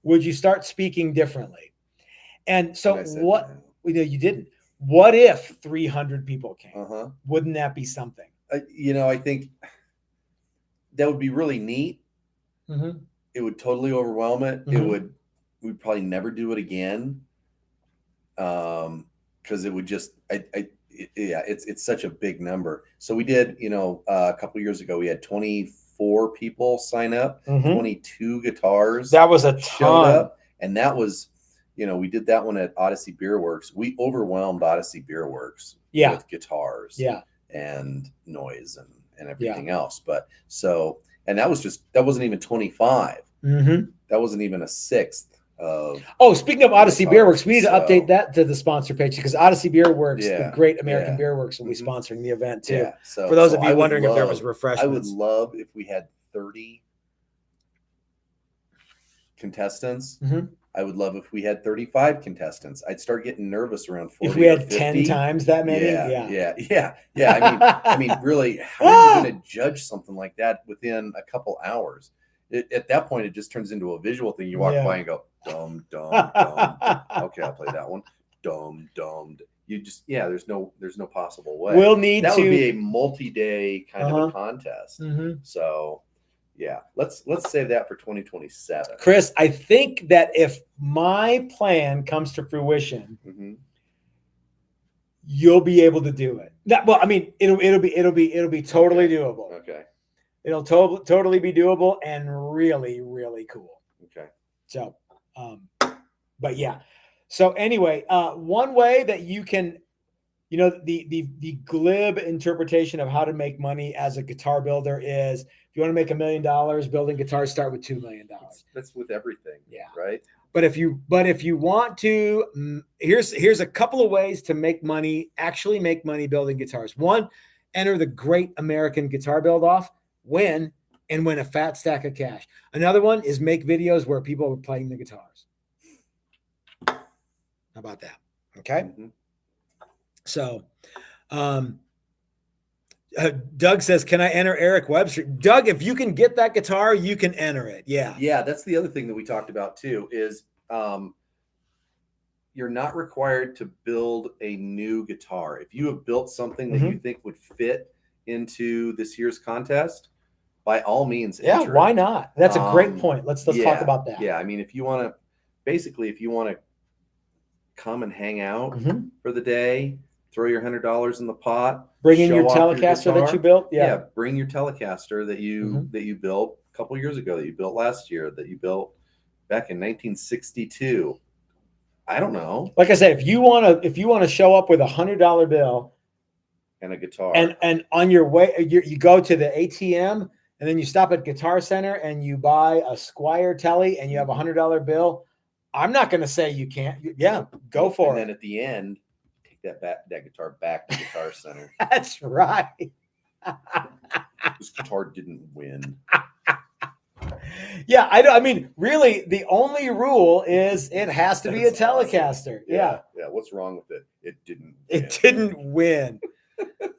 B: would you start speaking differently? And so you didn't. What if 300 people came? Wouldn't that be something?
A: I think that would be really neat. It would totally overwhelm it. We'd probably never do it again. Because it would just, it's such a big number. So we did, a couple years ago, we had 24 people sign up, 22 guitars.
B: That was a ton.
A: Up, and that was, we did that one at Odyssey Beer Works. We overwhelmed Odyssey Beer Works with guitars and noise and everything else. But and that wasn't even 25. That wasn't even a sixth.
B: Speaking of Odyssey Beer Works, we need to update that to the sponsor page because Odyssey Beer Works, the Great American Beer Works, will be sponsoring the event too. So, for those of you wondering if there was refreshments,
A: I would love if we had 30 contestants I would love if we had 35 contestants. I'd start getting nervous around 40.
B: If we had
A: or 50.
B: 10 times that many,
A: yeah. I mean, really, how are you going to judge something like that within a couple hours? At that point, it just turns into a visual thing. You walk by and go, dumb, dumb, dumb. Okay, I'll play that one. Dumb, dumb. You just, there's no possible way.
B: We'll need
A: that would be a multi-day kind of a contest.
B: Mm-hmm.
A: So, yeah, let's save that for 2027.
B: Chris, I think that if my plan comes to fruition, you'll be able to do it. Well, I mean, it'll be totally doable.
A: Okay.
B: It'll totally be doable and really, really cool.
A: Okay.
B: So, but yeah. So anyway, one way that you can, the glib interpretation of how to make money as a guitar builder is, if you want to make $1 million building guitars, start with $2 million.
A: That's with everything.
B: Yeah.
A: Right.
B: But if you want to, here's a couple of ways to make money, actually make money building guitars. One, enter the Great American Guitar Buildoff, win a fat stack of cash. Another one is make videos where people are playing the guitars. How about that? Okay. So, Doug says, can I enter Eric Webster? Doug, if you can get that guitar, you can enter it. Yeah.
A: Yeah. That's the other thing that we talked about too, is you're not required to build a new guitar. If you have built something that you think would fit into this year's contest, by all means, enter
B: why
A: it.
B: not? That's a great point. Let's talk about that.
A: Yeah. I mean, if you want to come and hang out for the day, throw your $100 in the pot,
B: bring in your Telecaster that you built.
A: Yeah. Bring your Telecaster that you built a couple years ago, that you built last year, that you built back in 1962. I don't know.
B: Like I said, if you want to show up with $100 bill
A: and a guitar,
B: and on your way, you go to the ATM, and then you stop at Guitar Center and you buy a Squier Telly and you have $100 bill, I'm not going to say you can't. Yeah, go for it.
A: And then at the end, take that guitar back to Guitar Center.
B: That's right.
A: This guitar didn't win.
B: Yeah, I mean, really, the only rule is it has to be a Telecaster.
A: Awesome. Yeah. What's wrong with it? It didn't win.
B: It didn't win.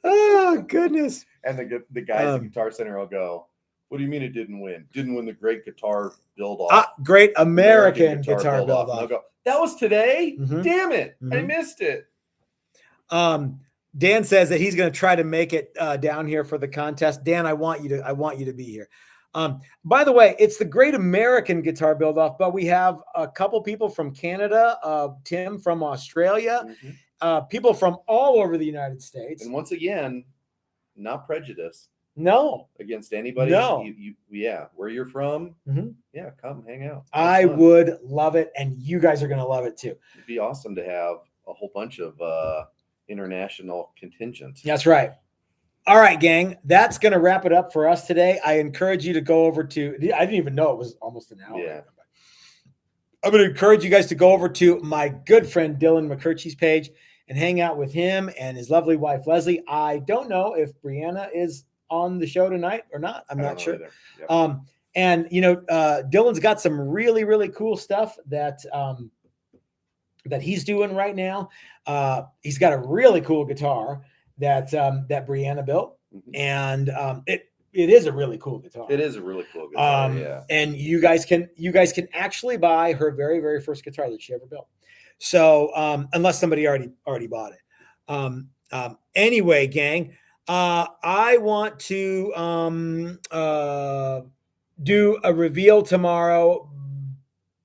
B: Oh, goodness.
A: And the guys at Guitar Center will go, what do you mean it didn't win? Didn't win the Great Guitar Buildoff.
B: Great American Guitar Buildoff.
A: They'll go, that was today? Damn it. I missed it.
B: Dan says that he's going to try to make it down here for the contest. Dan, I want you to be here. By the way, it's the Great American Guitar Buildoff, but we have a couple people from Canada, Tim from Australia, people from all over the United States.
A: And once again, not prejudiced.
B: No.
A: Against anybody.
B: No.
A: Where you're from. Yeah, come hang out.
B: I would love it, and you guys are going to love it too.
A: It'd be awesome to have a whole bunch of international contingents.
B: That's right. All right, gang, that's going to wrap it up for us today. I encourage you to go over to, I didn't even know it was almost an hour.
A: Yeah.
B: I'm going to encourage you guys to go over to my good friend Dylan McCurchie's page and hang out with him and his lovely wife, Leslie. I don't know if Brianna is on the show tonight or not. I'm not sure. Yep. And, Dylan's got some really, really cool stuff that he's doing right now. He's got a really cool guitar that Brianna built, and it is a really cool guitar.
A: It is a really cool guitar.
B: And you guys can actually buy her very, very first guitar that she ever built. So unless somebody already bought it. Anyway, gang, I want to do a reveal tomorrow,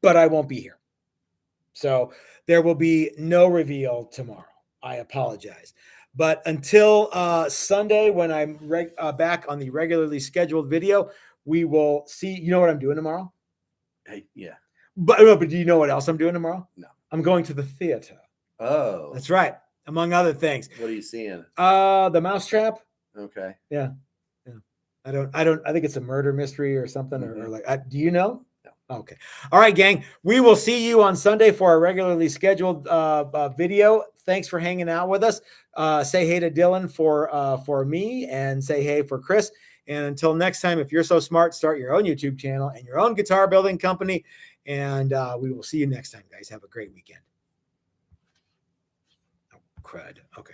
B: but I won't be here. So there will be no reveal tomorrow. I apologize. But until Sunday, when I'm back on the regularly scheduled video, we will see. You know what I'm doing tomorrow?
A: Yeah.
B: But do you know what else I'm doing tomorrow? No. I'm going to the theater.
A: Oh.
B: That's right. Among other things.
A: What are you seeing?
B: The Mousetrap.
A: Okay.
B: Yeah. I think it's a murder mystery or something. Or like, do you know? No. Okay. All right, gang. We will see you on Sunday for our regularly scheduled video. Thanks for hanging out with us. Say hey to Dylan for me, and say hey for Chris. And until next time, if you're so smart, start your own YouTube channel and your own guitar building company. And we will see you next time, guys. Have a great weekend. Oh, crud. Okay.